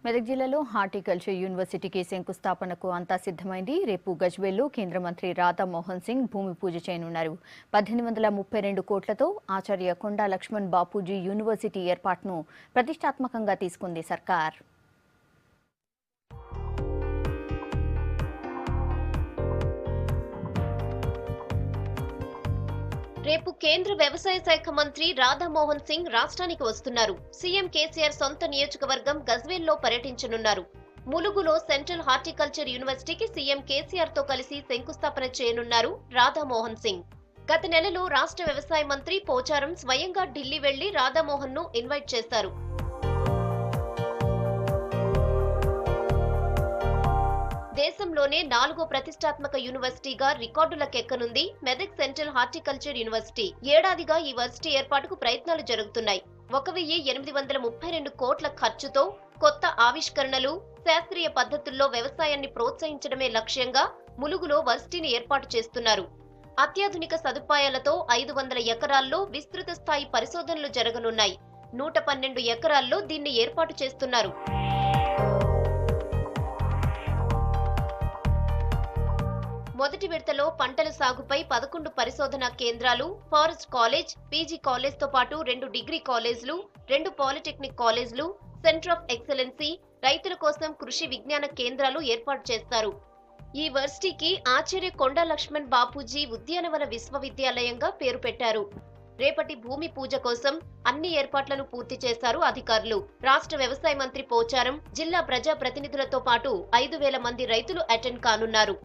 మెదక్ జిల్లాలో హార్టికల్చర్ యూనివర్సిటీకి శంకుస్థాపనకు అంతా సిద్ధమైంది. రేపు గజ్వేల్లో కేంద్ర మంత్రి రాధా మోహన్ సింగ్ భూమి పూజ చేయనున్నారు. 1832 కోట్లతో ఆచార్య కొండా లక్ష్మణ్ బాపూజీ యూనివర్సిటీ ఏర్పాటును ప్రతిష్టాత్మకంగా తీసుకుంది సర్కార్. రేపు కేంద్ర వ్యవసాయ శాఖ మంత్రి రాధా మోహన్ సింగ్ రాష్ట్రానికి వస్తున్నారు. సీఎం కేసీఆర్ సొంత నియోజకవర్గం గజ్వేల్లో పర్యటించనున్నారు. ములుగులో సెంట్రల్ హార్టికల్చర్ యూనివర్సిటీకి సీఎం కేసీఆర్ తో కలిసి శంకుస్థాపన చేయనున్నారు రాధా మోహన్ సింగ్. గత నెలలో రాష్ట్ర వ్యవసాయ మంత్రి పోచారం స్వయంగా ఢిల్లీ వెళ్లి రాధామోహన్ ను ఇన్వైట్ చేశారు. దేశంలోనే 4వ ప్రతిష్టాత్మక యూనివర్సిటీగా రికార్డులకెక్కనుంది మెదక్ సెంట్రల్ హార్టికల్చర్ యూనివర్సిటీ. ఏడాదిగా ఈ వర్సిటీ ఏర్పాటుకు ప్రయత్నాలు జరుగుతున్నాయి. 1832 కోట్ల ఖర్చుతో కొత్త ఆవిష్కరణలు, శాస్త్రీయ పద్ధతుల్లో వ్యవసాయాన్ని ప్రోత్సహించడమే లక్ష్యంగా ములుగులో వర్సిటీని ఏర్పాటు చేస్తున్నారు. అత్యాధునిక సదుపాయాలతో 500 ఎకరాల్లో విస్తృత స్థాయి పరిశోధనలు జరగనున్నాయి. 112 ఎకరాల్లో దీన్ని ఏర్పాటు చేస్తున్నారు. మొదటి విడతలో పంటల సాగుపై 11 పరిశోధనా కేంద్రాలు, ఫారెస్ట్ కాలేజ్, పీజీ కాలేజ్ తో పాటు 2 డిగ్రీ కాలేజీలు, 2 పాలిటెక్నిక్ కాలేజీలు, సెంటర్ ఆఫ్ ఎక్సలెన్సీ, రైతుల కోసం కృషి విజ్ఞాన కేంద్రాలు ఏర్పాటు చేస్తారు. ఈ వర్సిటీకి ఆచార్య కొండా లక్ష్మణ్ బాపూజీ ఉద్యానవన విశ్వవిద్యాలయంగా పేరు పెట్టారు. రేపటి భూమి పూజ కోసం అన్ని ఏర్పాట్లను పూర్తి చేశారు అధికారులు. రాష్ట్ర వ్యవసాయ మంత్రి పోచారం, జిల్లా ప్రజా ప్రతినిధులతో పాటు 5,000 మంది రైతులు అటెండ్ కానున్నారు.